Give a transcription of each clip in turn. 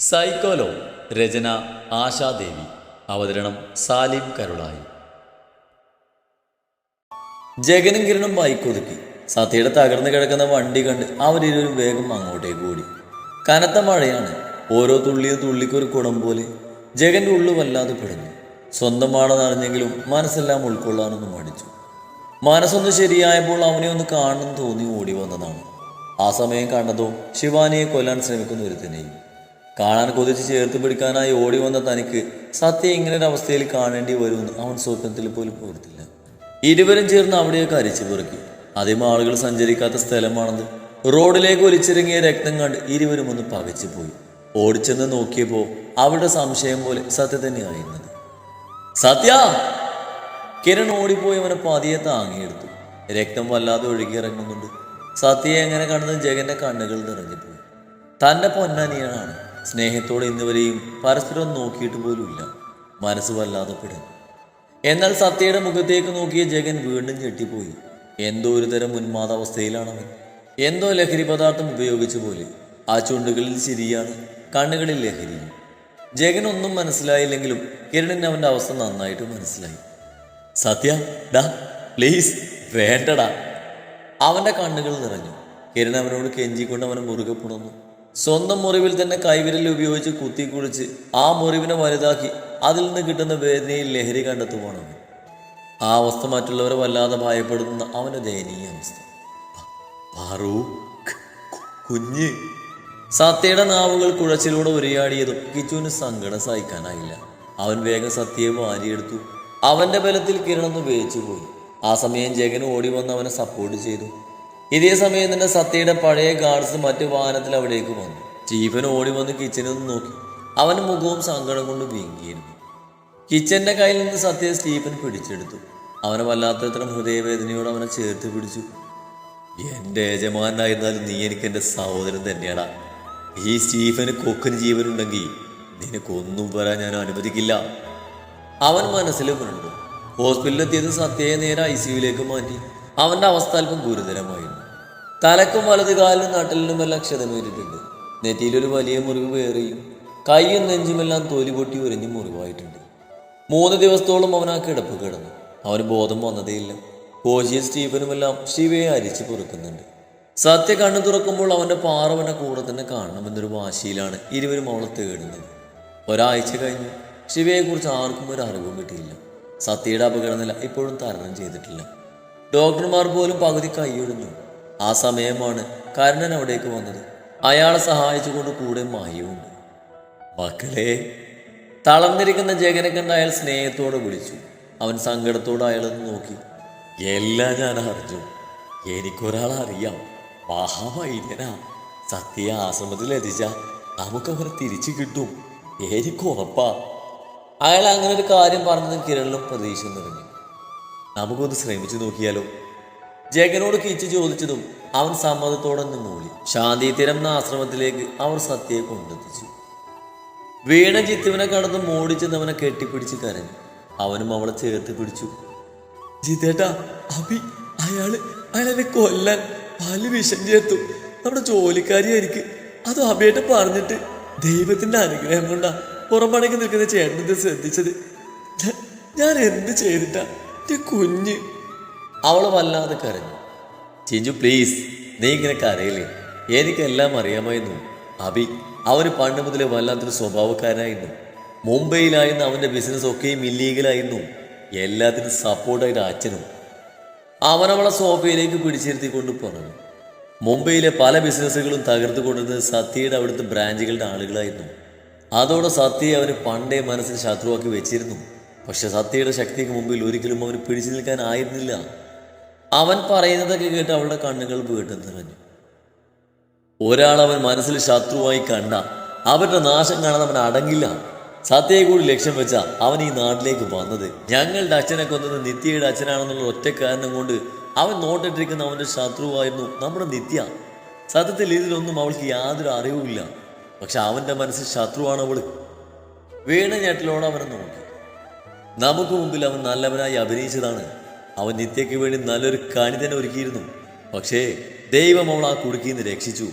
സൈക്കോലോ രചന ആശാദേവി. അവതരണം സാലിം കരുളായി. ജഗനും കിരണും ബൈക്കൊതുക്കി. സത്യയുടെ തകർന്നു കിടക്കുന്ന വണ്ടി കണ്ട് അവരിരുവരും വേഗം അങ്ങോട്ടേക്ക് ഓടി. കനത്ത മഴയാണ്. ഓരോ തുള്ളിയും തുള്ളിക്കൊരു കുടം പോലെ. ജഗന്റെ ഉള്ളു വല്ലാതെ പിടഞ്ഞു. സ്വന്തമാണെന്ന് അറിഞ്ഞെങ്കിലും മനസ്സെല്ലാം ഉൾക്കൊള്ളാനൊന്നും മടിച്ചു. മനസ്സൊന്ന് ശരിയായപ്പോൾ അവനെ ഒന്ന് കാണണം തോന്നി ഓടി വന്നതാണ്. ആ സമയം കണ്ടതോ ശിവാനിയെ കൊല്ലാൻ ശ്രമിക്കുന്ന ഒരുത്തനെയും. കാണാൻ കൊതിച്ച് ചേർത്ത് പിടിക്കാനായി ഓടി വന്ന തനിക്ക് സത്യ ഇങ്ങനൊരവസ്ഥയിൽ കാണേണ്ടി വരുമെന്ന് അവൻ സ്വപ്നത്തിൽ പോലും ഓർത്തില്ല. ഇരുവരും ചേർന്ന് അവിടെയൊക്കെ അരിച്ചു പെറുക്കി. ആദ്യം ആളുകൾ സഞ്ചരിക്കാത്ത സ്ഥലമാണത്. റോഡിലേക്ക് ഒലിച്ചിറങ്ങിയ രക്തം കണ്ട് ഇരുവരും ഒന്ന് പകച്ചു പോയി. ഓടിച്ചെന്ന് നോക്കിയപ്പോൾ അവരുടെ സംശയം പോലെ സത്യ തന്നെയായിരുന്നത്. സത്യ! കിരൺ ഓടിപ്പോയി അവനെ പതിയെ താങ്ങിയെടുത്തു. രക്തം വല്ലാതെ ഒഴുകിയിറങ്ങുന്നുണ്ട്. സത്യയെ എങ്ങനെ കണ്ടത് ജഗന്റെ കണ്ണുകൾ നിറഞ്ഞുപോയി. തൻ്റെ പൊന്നനിയനാണ്. സ്നേഹത്തോടെ ഇന്നുവരെയും പരസ്പരം നോക്കിയിട്ട് പോലുമില്ല. മനസ്സ് വല്ലാതെ പിടഞ്ഞു. എന്നാൽ സത്യയുടെ മുഖത്തേക്ക് നോക്കിയ ജഗൻ വീണ്ടും ഞെട്ടിപ്പോയി. എന്തോ ഒരു തരം ഉന്മാദാവസ്ഥയിലാണവൻ. എന്തോ ലഹരി പദാർത്ഥം ഉപയോഗിച്ച പോലെ. ആ ചുണ്ടുകളിൽ ചിരിയാണ്, കണ്ണുകളിൽ ലഹരിയും. ജഗനൊന്നും മനസ്സിലായില്ലെങ്കിലും കിരണിന് അവൻ്റെ അവസ്ഥ നന്നായിട്ട് മനസ്സിലായി. സത്യ ഡാ പ്ലീസ് വേണ്ടടാ. അവൻ്റെ കണ്ണുകൾ നിറഞ്ഞു. കിരൺ അവനോട് കെഞ്ചിക്കൊണ്ട് അവനെ മുറുകെ പുണർന്നു. സ്വന്തം മുറിവിൽ തന്നെ കൈവിരൽ ഉപയോഗിച്ച് കുത്തിക്കുളിച്ച് ആ മുറിവിനെ വലുതാക്കി അതിൽ നിന്ന് കിട്ടുന്ന വേദനയിൽ ലഹരി കണ്ടെത്തുവാണ് അവൻ. ആ അവസ്ഥ മറ്റുള്ളവരെ വല്ലാതെ ഭയപ്പെടുന്ന അവൻ്റെ ദയനീയ അവസ്ഥ. കുഞ്ഞ്! സത്യയുടെ നാവുകൾ കുഴച്ചിലൂടെ ഉരയാടിയതും കിച്ചുവിന് സങ്കടം സഹിക്കാനായില്ല. അവൻ വേഗം സത്യയെ വാരിയെടുത്തു. അവൻ്റെ ബലത്തിൽ കിരണൊന്ന് വേച്ചുപോയി. ആ സമയം ജഗൻ ഓടി വന്ന് അവനെ സപ്പോർട്ട് ചെയ്തു. ഇതേ സമയം തന്നെ സത്യയുടെ പഴയ ഗാർഡ്സ് മറ്റു വാഹനത്തിൽ അവിടേക്ക് വന്നു. സ്റ്റീഫൻ ഓടി വന്ന് കിച്ചനൊന്ന് നോക്കി. അവൻ്റെ മുഖവും സങ്കടം കൊണ്ട് വീങ്ങിയിരുന്നു. കിച്ചന്റെ കയ്യിൽ നിന്ന് സത്യ സ്റ്റീഫൻ പിടിച്ചെടുത്തു. അവനെ വല്ലാത്തത്ര ഹൃദയവേദനയോട് അവനെ ചേർത്ത് പിടിച്ചു. എൻ്റെ യജമാനായിരുന്നാലും നീ എനിക്ക് എൻ്റെ സഹോദരൻ തന്നെയാടാ. ഈ സ്റ്റീഫന് കൊക്കിന് ജീവനുണ്ടെങ്കിൽ നിനക്കൊന്നും പറയാൻ ഞാൻ അനുവദിക്കില്ല. അവൻ മനസ്സിൽ പുരണ്ടു. ഹോസ്പിറ്റലിലെത്തിയത് സത്യയെ നേരെ ICUവിലേക്ക് മാറ്റി. അവൻ്റെ അവസ്ഥ അല്പം ഗുരുതരമായിരുന്നു. തലക്കും വലത് കാലിനും നട്ടലിനുമെല്ലാം ക്ഷതമേറ്റിട്ടുണ്ട്. നെറ്റിയിലൊരു വലിയ മുറിവ് വേറെയും കൈയും നെഞ്ചുമെല്ലാം തൊലി പൊട്ടി ഉരഞ്ഞു മുറിവായിട്ടുണ്ട്. 3 ദിവസത്തോളം അവൻ ആ കിടപ്പ് കിടന്നു. അവന് ബോധം വന്നതേയില്ല. കോശിയും സ്റ്റീഫനുമെല്ലാം ശിവയെ അരിച്ചു പൊറുക്കുന്നുണ്ട്. സത്യ കണ്ണു തുറക്കുമ്പോൾ അവൻ്റെ പാറവൻ്റെ കൂടെ തന്നെ കാണണമെന്നൊരു വാശിയിലാണ് ഇരുവരും അവളെ തേടുന്നത്. ഒരാഴ്ച കഴിഞ്ഞു. ശിവയെക്കുറിച്ച് ആർക്കും ഒരു അറിവും കിട്ടിയില്ല. സത്യയുടെ അപകടനില ഇപ്പോഴും തരണം ചെയ്തിട്ടില്ല. ഡോക്ടർമാർ പോലും പകുതി കൈയൊഴിഞ്ഞു. ആ സമയമാണ് കരുണൻ അവിടേക്ക് വന്നത്. അയാളെ സഹായിച്ചുകൊണ്ട് കൂടെ മായവുമുണ്ട്. മക്കളെ! തളർന്നിരിക്കുന്ന ജഗനെ കണ്ട് അയാൾ സ്നേഹത്തോടെ വിളിച്ചു. അവൻ സങ്കടത്തോടെ അയാളൊന്ന് നോക്കി. എല്ലാം ഞാൻ അറിഞ്ഞു. എനിക്കൊരാളറിയാം. മഹാവൈദ്യനാ. സത്യ ആശ്രമത്തിലെത്തിച്ച നമുക്കവരെ തിരിച്ചു കിട്ടും. എനിക്ക് ഉറപ്പാ. അയാൾ അങ്ങനെ ഒരു കാര്യം പറഞ്ഞതും കിരണിലും പ്രതീക്ഷ നിറഞ്ഞു. നമുക്കൊന്ന് ശ്രമിച്ചു നോക്കിയാലോ? ജഗനോട് കിച്ചു ചോദിച്ചതും അവൻ സമ്മതത്തോടെ നിന്ന് മൂളി. ശാന്തിതീരം എന്ന ആശ്രമത്തിലേക്ക് അവർ സത്യയെ കൊണ്ടെത്തിച്ചു. വീണ ജിത്തുവിനെ കടന്ന് മോടിച്ചെന്ന് കെട്ടിപ്പിടിച്ച് കരഞ്ഞു. അവനും അവളെ ചേർത്ത് പിടിച്ചു. ജിത്തേട്ടാ, അയാളെന്നെ കൊല്ലാൻ പാല് വിഷം ചേർത്തു. നമ്മുടെ ജോലിക്കാരിയായിരിക്കും. അത് അബിയേട്ട പറഞ്ഞിട്ട് ദൈവത്തിന്റെ അനുഗ്രഹം കൊണ്ടാ പുറമടങ്ങി നിൽക്കുന്ന ചേട്ടനത് ശ്രദ്ധിച്ചത്. ഞാൻ എന്ത് ചെയ്തിട്ടാ കുഞ്ഞ്? അവള് വല്ലാതെ കരഞ്ഞു. ചിഞ്ചു പ്ലീസ്, നീ ഇങ്ങനെ കരയില്ലേ? എനിക്കെല്ലാം അറിയാമായിരുന്നു. അവന് പണ്ട് മുതലേ വല്ലാത്തൊരു സ്വഭാവക്കാരനായിരുന്നു. മുംബൈയിലായിരുന്നു അവൻ്റെ ബിസിനസ് ഒക്കെയും ഇല്ലീഗലായിരുന്നു. എല്ലാത്തിനും സപ്പോർട്ടായിട്ട് അച്ഛനും. അവനവളെ സോഫയിലേക്ക് പിടിച്ചിരുത്തിക്കൊണ്ട് പറഞ്ഞു. മുംബൈയിലെ പല ബിസിനസ്സുകളും തകർത്ത് കൊണ്ടിരുന്നത് സത്യയുടെ അവിടുത്തെ ബ്രാഞ്ചുകളുടെ ആളുകളായിരുന്നു. അതോടെ സത്യയെ അവന് പണ്ടേ മനസ്സിൽ ശത്രുവാക്കി വെച്ചിരുന്നു. പക്ഷെ സത്യയുടെ ശക്തിക്ക് മുമ്പിൽ ഒരിക്കലും അവന് പിടിച്ചു നിൽക്കാനായിരുന്നില്ല. അവൻ പറയുന്നതൊക്കെ കേട്ട് അവളുടെ കണ്ണുകൾ വീണ്ടും നിറഞ്ഞു. ഒരാളവൻ മനസ്സിൽ ശത്രുവായി കണ്ട അവരുടെ നാശം കാണാൻ അവൻ അടങ്ങില്ല. സത്യയെ കൂടി ലക്ഷ്യം വെച്ചാ അവൻ ഈ നാട്ടിലേക്ക് വന്നത്. ഞങ്ങളുടെ അച്ഛനെ കൊന്നത് നിത്യയുടെ അച്ഛനാണെന്നുള്ള ഒറ്റ കാരണം കൊണ്ട് അവൻ നോട്ടിട്ടിരിക്കുന്ന അവൻ്റെ ശത്രുവായിരുന്നു നമ്മുടെ നിത്യ. സത്യത്തിൽ ഇതിലൊന്നും അവൾക്ക് യാതൊരു അറിവുമില്ല. പക്ഷെ അവൻ്റെ മനസ്സിൽ ശത്രുവാണ് അവള്. വീണ ഞെട്ടലോടെ അവനെ നോക്കി. നമുക്ക് മുമ്പിൽ അവൻ നല്ലവനായി അഭിനയിച്ചതാണ്. അവൻ നിത്യയ്ക്ക് വേണ്ടി നല്ലൊരു കണി തന്നെ ഒരുക്കിയിരുന്നു. പക്ഷേ ദൈവം അവൾ ആ കുടുക്കിന്ന് രക്ഷിച്ചു.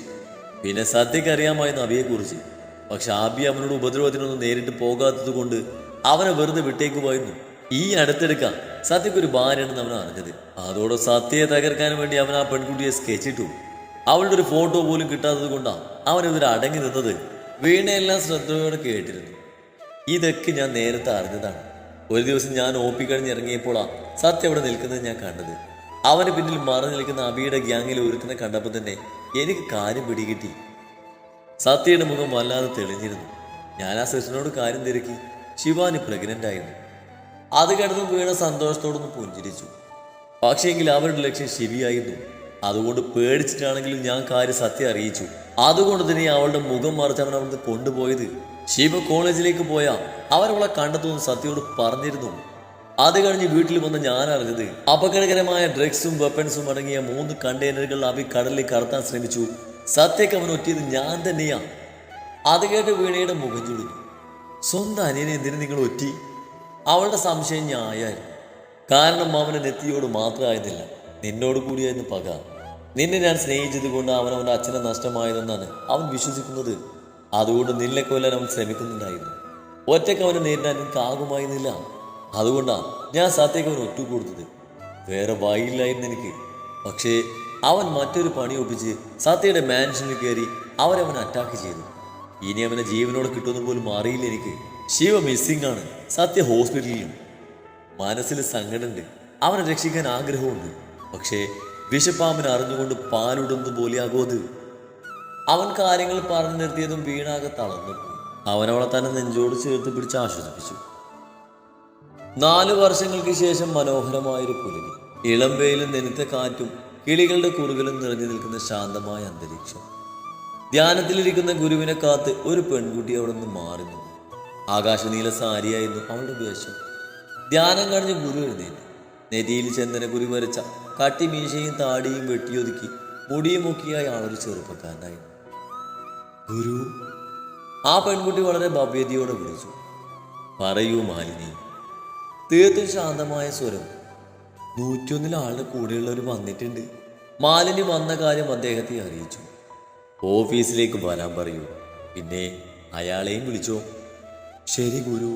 പിന്നെ സത്യക്ക് അറിയാമായിരുന്നു അബിയെക്കുറിച്ച്. പക്ഷെ ആബി അവനോട് ഉപദ്രവത്തിനൊന്നും നേരിട്ട് പോകാത്തത് കൊണ്ട് അവനെ വെറുതെ വിട്ടേക്കുമായിരുന്നു. ഈ അടുത്തെടുക്കാം സത്യക്കൊരു ഭാര്യയാണെന്ന് അവൻ അറിഞ്ഞത്. അതോടെ സത്യയെ തകർക്കാൻ വേണ്ടി അവൻ ആ പെൺകുട്ടിയെ സ്കെച്ചിട്ടു. അവളുടെ ഒരു ഫോട്ടോ പോലും കിട്ടാത്തത് കൊണ്ടാണ് അവൻ ഇവർ അടങ്ങി നിന്നത്. വീണയെല്ലാം ശ്രദ്ധയോടെ കേട്ടിരുന്നു. ഇതൊക്കെ ഞാൻ നേരത്തെ അറിഞ്ഞതാണ്. ഒരു ദിവസം ഞാൻ ഓപ്പി കഴിഞ്ഞ് ഇറങ്ങിയപ്പോഴാണ് സത്യ അവിടെ നിൽക്കുന്നത് ഞാൻ കണ്ടത്. അവന് പിന്നിൽ മറഞ്ഞു നിൽക്കുന്ന അബിയുടെ ഗ്യാങ്ങിൽ ഒരുത്തിനെ കണ്ടപ്പോൾ തന്നെ എനിക്ക് കാര്യം പിടികിട്ടി. സത്യയുടെ മുഖം വല്ലാതെ തെളിഞ്ഞിരുന്നു. ഞാൻ ആ സിസ്റ്ററിനോട് കാര്യം തിരക്കി. ശിവാനി പ്രഗ്നന്റ് ആയിരുന്നു. അത് കിടന്ന് വീണ സന്തോഷത്തോടൊന്ന് പുഞ്ചിരിച്ചു. പക്ഷേങ്കിൽ അവരുടെ ലക്ഷ്യം ശിവിയായിരുന്നു. അതുകൊണ്ട് പേടിച്ചിട്ടാണെങ്കിലും ഞാൻ കാര്യം സത്യം അറിയിച്ചു. അതുകൊണ്ട് തന്നെ അവളുടെ മുഖം മറിച്ച് അവൻ അവിടുന്ന് കൊണ്ടുപോയത്. ശിവ കോളേജിലേക്ക് പോയാൽ അവരവളെ കണ്ടെത്തുമെന്ന് സത്യയോട് പറഞ്ഞിരുന്നു. അത് കഴിഞ്ഞ് വീട്ടിൽ വന്ന് ഞാൻ അറിഞ്ഞത് അപകടകരമായ ഡ്രഗ്സും വെപ്പൺസും അടങ്ങിയ 3 കണ്ടെയ്നറുകൾ അബി കടലിൽ കടത്താൻ ശ്രമിച്ചു. സത്യക്ക് അവൻ ഒറ്റിയത് ഞാൻ തന്നെയാ. അത് കേട്ട് വീണയുടെ മുഖം ചുടുന്നു. സ്വന്തം അനിയനെ എന്തിനു നിങ്ങൾ ഒറ്റി? അവളുടെ സംശയം ന്യായമായിരുന്നു. കാരണം അവനെ നെത്തിയോട് മാത്രമായിരുന്നില്ല, നിന്നോട് കൂടിയായിരുന്നു പക. നിന്നെ ഞാൻ സ്നേഹിച്ചത് കൊണ്ട് അവനവൻ്റെ അച്ഛനെ നഷ്ടമായതെന്നാണ് അവൻ വിശ്വസിക്കുന്നത്. അതുകൊണ്ട് നിന്നെ കൊല്ലാൻ അവൻ ശ്രമിക്കുന്നുണ്ടായിരുന്നു. ഒറ്റയ്ക്ക് അവനെ നേരിടാൻ എനിക്ക് ആകുമായിരുന്നില്ല. അതുകൊണ്ടാണ് ഞാൻ സത്യക്ക് അവൻ ഒറ്റുകൊടുത്തത്. വേറെ വഴിയില്ലായിരുന്നു എനിക്ക്. പക്ഷേ അവൻ മറ്റൊരു പണി ഒപ്പിച്ച് സത്യയുടെ മാൻഷനിൽ കയറി അവരവൻ അറ്റാക്ക് ചെയ്തു. ഇനി അവനെ ജീവനോടെ കിട്ടുമെന്ന് പോലും അറിയില്ല എനിക്ക്. ശിവ മിസ്സിംഗ് ആണ്. സത്യ ഹോസ്പിറ്റലിലും. മനസ്സിൽ സങ്കടമുണ്ട്. അവനെ രക്ഷിക്കാൻ ആഗ്രഹമുണ്ട്. പക്ഷേ വിഷപ്പാമ്പിനെ അറിഞ്ഞുകൊണ്ട് പാലുടുന്നത് പോലെയാകും അത്. അവൻ കാര്യങ്ങൾ പറഞ്ഞു നിർത്തിയതും വീണാകെ തളർന്നു. അവനവളെ തന്നെ നെഞ്ചോട് ചേർത്ത് പിടിച്ച് ആശ്വസിപ്പിച്ചു. 4 വർഷങ്ങൾക്ക് ശേഷം മനോഹരമായൊരു പുലരി. ഇളം വെയിലും നെനുത്ത കാറ്റും കിളികളുടെ കുറുകലും നിറഞ്ഞു നിൽക്കുന്ന ശാന്തമായ അന്തരീക്ഷം. ധ്യാനത്തിലിരിക്കുന്ന ഗുരുവിനെ കാത്ത് ഒരു പെൺകുട്ടി അവിടെ നിന്ന് മാറി നിന്നു. ആകാശനീല സാരിയായിരുന്നു അവളുടെ വേഷം. ധ്യാനം കഴിഞ്ഞ് ഗുരു എഴുന്നേറ്റു. നെറ്റിയിൽ ചന്ദനക്കുരി വരച്ച കട്ടിമീശയും താടിയും വെട്ടിയൊതുക്കി മുടിയും മുക്കിയായി ആളൊരു ചെറുപ്പക്കാരനായിരുന്നു. ഗുരു. ആ പെൺകുട്ടി വളരെ ഭവ്യതയോടെ വിളിച്ചു. പറയൂ മാലിനി. തീർത്തും ശാന്തമായ സ്വരം. 101 ആളുടെ കൂടെയുള്ളവർ വന്നിട്ടുണ്ട്. മാലിനി വന്ന കാര്യം അദ്ദേഹത്തെ അറിയിച്ചു. ഓഫീസിലേക്ക് വരാൻ പറയൂ. പിന്നെ അയാളെയും വിളിച്ചോ. ശരി ഗുരു.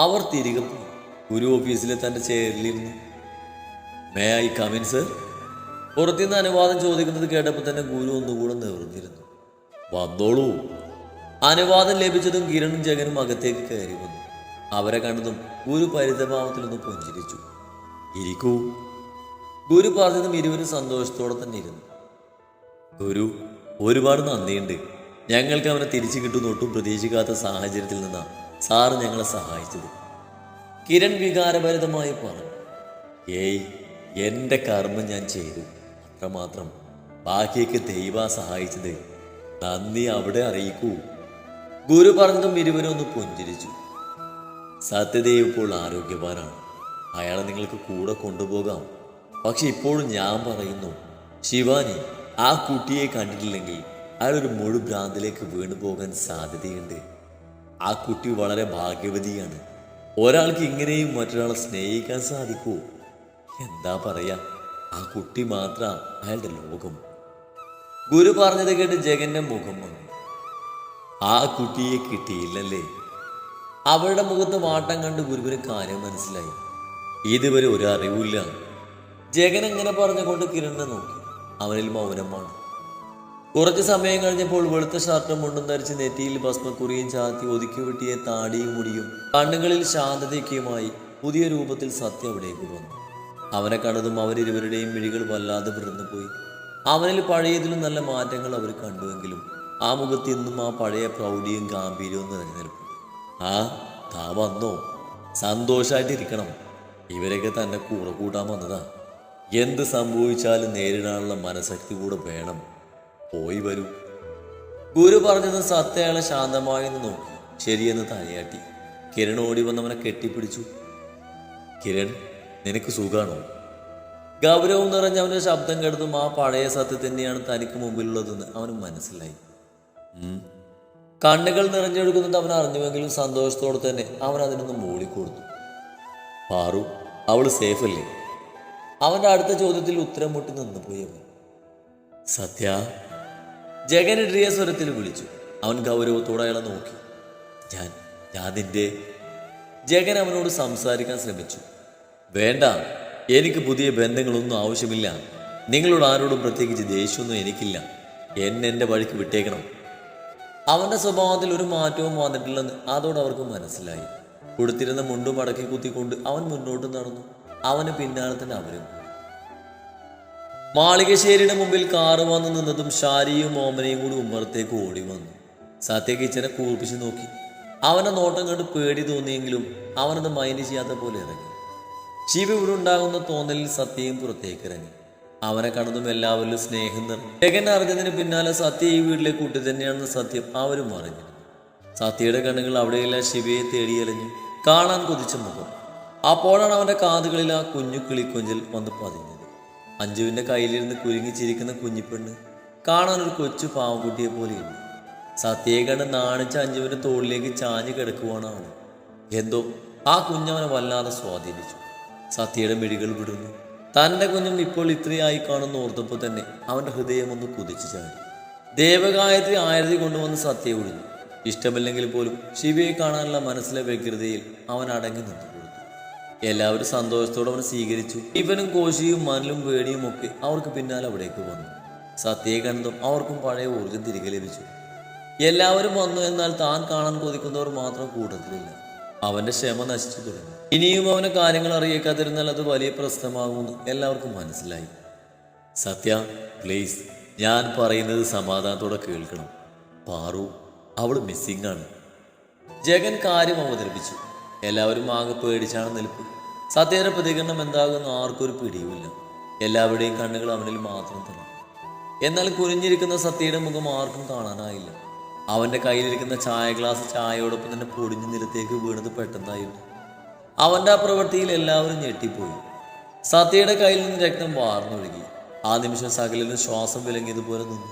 അവർ തിരികെ പോയി. ഗുരു ഓഫീസിലെ തൻ്റെ ചെയറിലിരുന്നു. May I come in sir? പുറത്തുനിന്ന് അനുവാദം ചോദിക്കുന്നത് കേട്ടപ്പോൾ തന്നെ ഗുരു ഒന്നുകൂടെ നിവർന്നിരുന്നു. വന്നോളൂ. അനുവാദം ലഭിച്ചതും കിരണും ജഗനും അകത്തേക്ക് കയറി വന്നു. അവരെ കണ്ടതും ഗുരു പരിതഭാവത്തിലൊന്ന് പുഞ്ചിരിച്ചു. ഇരിക്കൂ. ഗുരു പറഞ്ഞതും ഇരുവരും സന്തോഷത്തോടെ തന്നെ ഇരുന്നു. ഗുരു, ഒരുപാട് നന്ദിയുണ്ട്. ഞങ്ങൾക്ക് അവനെ തിരിച്ചു കിട്ടുന്ന ഒട്ടും പ്രതീക്ഷിക്കാത്ത സാഹചര്യത്തിൽ നിന്നാണ് സാറ് ഞങ്ങളെ സഹായിച്ചത്. കിരൺ വികാരഭരിതമായി പറഞ്ഞു. ഏയ്, എൻ്റെ കർമ്മം ഞാൻ ചെയ്തു, അത്രമാത്രം. ബാക്കിയൊക്കെ ദൈവ സഹായിച്ചത്. നന്ദി അവിടെ അറിയിക്കൂ. ഗുരു പറഞ്ഞതും ഇരുവരും ഒന്ന് പുഞ്ചിരിച്ചു. സത്യദേവ് ഇപ്പോൾ ആരോഗ്യവാനാണ്. അയാളെ നിങ്ങൾക്ക് കൂടെ കൊണ്ടുപോകാം. പക്ഷെ ഇപ്പോഴും ഞാൻ പറയുന്നു, ശിവാനി ആ കുട്ടിയെ കണ്ടിട്ടില്ലെങ്കിൽ അയാളൊരു മുഴുഭ്രാന്തിലേക്ക് വീണു പോകാൻ സാധ്യതയുണ്ട്. ആ കുട്ടി വളരെ ഭാഗ്യവതിയാണ്. ഒരാൾക്ക് ഇങ്ങനെയും മറ്റൊരാളെ സ്നേഹിക്കാൻ സാധിക്കുമോ? എന്താ പറയാ, ആ കുട്ടി മാത്രം അയാളുടെ ലോകം. ഗുരു പറഞ്ഞത് കേട്ട് ജഗന്റെ മുഖം വന്നു. ആ കുട്ടിയെ കിട്ടിയില്ലല്ലേ? അവളുടെ മുഖത്ത് വാട്ടം കണ്ട് ഗുരുവിന് കാര്യം മനസ്സിലായി. ഇതുവരെ ഒരു അറിവില്ല. ജഗൻ എങ്ങനെ പറഞ്ഞുകൊണ്ട് കിരണിനെ നോക്കി. അവനിൽ മൗനമാണ്. കുറച്ച് സമയം കഴിഞ്ഞപ്പോൾ വെളുത്ത ഷർട്ടും മുണ്ടും ധരിച്ച് നെറ്റിയിൽ ഭസ്മക്കുറിയും ചാത്തി ഒതുക്കി വെട്ടിയ താടിയും മുടിയും കണ്ണുകളിൽ ശാന്തതയ്ക്കുമായി പുതിയ രൂപത്തിൽ സത്യ അവിടേക്ക് വന്നു. അവനെ കണ്ടതും അവരിരുവരുടെയും മിഴികൾ വല്ലാതെ വിറന്നുപോയി. അവനിൽ പഴയതിലും നല്ല മാറ്റങ്ങൾ അവർ കണ്ടുവെങ്കിലും ആ മുഖത്ത് ഇന്നും ആ പഴയ പ്രൗഢിയും ഗാംഭീര്യവും നിറഞ്ഞു നിൽപ്പുണ്ട്. ആ താ വന്നോ? സന്തോഷമായിട്ടിരിക്കണം. ഇവരൊക്കെ തന്നെ കൂടെ കൂട്ടാൻ വന്നതാ. എന്ത് സംഭവിച്ചാലും നേരിടാനുള്ള മനഃശക്തി കൂടെ വേണം. പോയി വരൂ. ഗുരു പറഞ്ഞത് സത്യയാളെ ശാന്തമായെന്ന് നോക്കി ശരിയെന്ന് തലയാട്ടി. കിരൺ ഓടി വന്നവനെ കെട്ടിപ്പിടിച്ചു. കിരൺ, നിനക്ക് സുഖാണോ? ഗൗരവം നിറഞ്ഞ അവൻ്റെ ശബ്ദം കേട്ടതും ആ പഴയ സത്യം തന്നെയാണ് തനിക്ക് മുമ്പിലുള്ളതെന്ന് അവന് മനസ്സിലായി. കണ്ണുകൾ നിറഞ്ഞെടുക്കുന്നത് അവൻ അറിഞ്ഞുവെങ്കിലും സന്തോഷത്തോടെ തന്നെ അവൻ അതിനൊന്ന് മൂളിക്കൊടുത്തു. പാറു, അവൾ സേഫ് അല്ലേ? അവൻ്റെ അടുത്ത ചോദ്യത്തിൽ ഉത്തരം മുട്ടി നിന്നുപോയി അവൻ. സത്യ, ജഗൻ ഇടിയ സ്വരത്തിൽ വിളിച്ചു. അവൻ ഗൗരവത്തോടെ അയാളെ നോക്കി. ഞാൻ നിന്റെ... ജഗൻ അവനോട് സംസാരിക്കാൻ ശ്രമിച്ചു. വേണ്ട, എനിക്ക് പുതിയ ബന്ധങ്ങളൊന്നും ആവശ്യമില്ല. നിങ്ങളോട് ആരോടും പ്രത്യേകിച്ച് ദേഷ്യമൊന്നും എനിക്കില്ല. എന്നെ വഴിക്ക് വിട്ടേക്കണം. അവൻ്റെ സ്വഭാവത്തിൽ ഒരു മാറ്റവും വന്നിട്ടില്ലെന്ന് അതോടെ അവർക്ക് മനസ്സിലായി. കൊടുത്തിരുന്ന മുണ്ടും മടക്കി കുത്തിക്കൊണ്ട് അവൻ മുന്നോട്ട് നടന്നു. അവന് പിന്നാലെ തന്നെ അവരും. മാളികശ്ശേരിയുടെ മുമ്പിൽ കാറ് വന്നു നിന്നതും ഷാരിയും ഓമനയും കൂടി ഉമ്മറത്തേക്ക് ഓടി വന്നു. സത്യ കിച്ചനെ കൂർപ്പിച്ച് നോക്കി. അവനെ നോട്ടം കണ്ട് പേടി തോന്നിയെങ്കിലും അവനത് മൈൻഡ് ചെയ്യാത്ത പോലെ ഇറങ്ങി. ശിവ ഇവിടെ ഉണ്ടാകുന്ന തോന്നലിൽ സത്യയും പുറത്തേക്ക് ഇറങ്ങി. അവനെ കണ്ടതും എല്ലാവരിലും സ്നേഹം നിറഞ്ഞു. ജഗൻ അറിഞ്ഞതിന് പിന്നാലെ സത്യ ഈ വീട്ടിലെ കുട്ടി തന്നെയാണെന്ന് സത്യം അവരും അറിഞ്ഞു. സത്യയുടെ കണ്ണുകൾ അവിടെയെല്ലാം ശിവയെ തേടിയലഞ്ഞു. കാണാൻ കൊതിച്ച മുഖം. അപ്പോഴാണ് അവൻ്റെ കാതുകളിൽ ആ കുഞ്ഞു കിളിക്കൊഞ്ചൽ വന്ന് പതിഞ്ഞത്. അഞ്ജുവിൻ്റെ കയ്യിലിരുന്ന് കുരുങ്ങിച്ചിരിക്കുന്ന കുഞ്ഞിപ്പെണ്ണ് കാണാൻ ഒരു കൊച്ചു പാവക്കുട്ടിയെ പോലെയുണ്ട്. സത്യയെ കണ്ട് നാണിച്ച അഞ്ജുവിൻ്റെ തോളിലേക്ക് ചാഞ്ഞു കിടക്കുവാണ് അവൻ. എന്തോ ആ കുഞ്ഞവനെ വല്ലാതെ സ്വാധീനിച്ചു. സത്യയുടെ മിഴികൾ വിടുന്നു. തൻ്റെ കുഞ്ഞും ഇപ്പോൾ ഇത്രയായി കാണുന്ന ഓർത്തപ്പോൾ തന്നെ അവൻ്റെ ഹൃദയം ഒന്ന് കുതിച്ചു ചാടി. ദേവഗായത്രി ആയിരത്തി കൊണ്ടുവന്ന് സത്യയെ ഒഴിഞ്ഞു. ഇഷ്ടമില്ലെങ്കിൽ പോലും ശിവയെ കാണാനുള്ള മനസ്സിലെ വ്യഗ്രതയിൽ അവൻ അടങ്ങി നിന്നു കൊടുത്തു. എല്ലാവരും സന്തോഷത്തോടെ അവനെ സ്വീകരിച്ചു. ഇവനും കോശിയും മനിലും വേണിയും ഒക്കെ അവർക്ക് പിന്നാലെ അവിടേക്ക് വന്നു. സത്യയെ കണ്ടതും അവർക്കും പഴയ ഊർജം തിരികെ ലഭിച്ചു. എല്ലാവരും വന്നു, എന്നാൽ താൻ കാണാൻ കൊതിക്കുന്നവർ മാത്രം കൂട്ടത്തിലില്ല. അവൻ്റെ ക്ഷമ നശിച്ചു തുടങ്ങി. ഇനിയും അവനെ കാര്യങ്ങൾ അറിയിക്കാതിരുന്നാൽ അത് വലിയ പ്രശ്നമാകുമെന്ന് എല്ലാവർക്കും മനസ്സിലായി. സത്യ, പ്ലീസ്, ഞാൻ പറയുന്നത് സമാധാനത്തോടെ കേൾക്കണം. പാറു, അവൾ മിസ്സിംഗ് ആണ്. ജഗൻ കാര്യം അവതരിപ്പിച്ചു. എല്ലാവരും ആകെ പേടിച്ചാണ് നിൽപ്പ്. സത്യയുടെ പ്രതികരണം എന്താകുമെന്ന് ആർക്കൊരു പിടിയുമില്ല. എല്ലാവരുടെയും കണ്ണുകൾ അവനിൽ മാത്രം തന്നെ. എന്നാൽ കുനിഞ്ഞിരിക്കുന്ന സത്യയുടെ മുഖം ആർക്കും കാണാനായില്ല. അവൻ്റെ കയ്യിലിരിക്കുന്ന ചായ ഗ്ലാസ് ചായയോടൊപ്പം തന്നെ പൊടിഞ്ഞു നിലത്തേക്ക് വീണത് പെട്ടെന്നായിരുന്നു. അവൻ്റെ ആ പ്രവൃത്തിയിൽ എല്ലാവരും ഞെട്ടിപ്പോയി. സത്യയുടെ കയ്യിൽ നിന്ന് രക്തം വാർന്നൊഴുകി. ആ നിമിഷം സകലിന് ശ്വാസം വിലങ്ങിയതുപോലെ നിന്നു.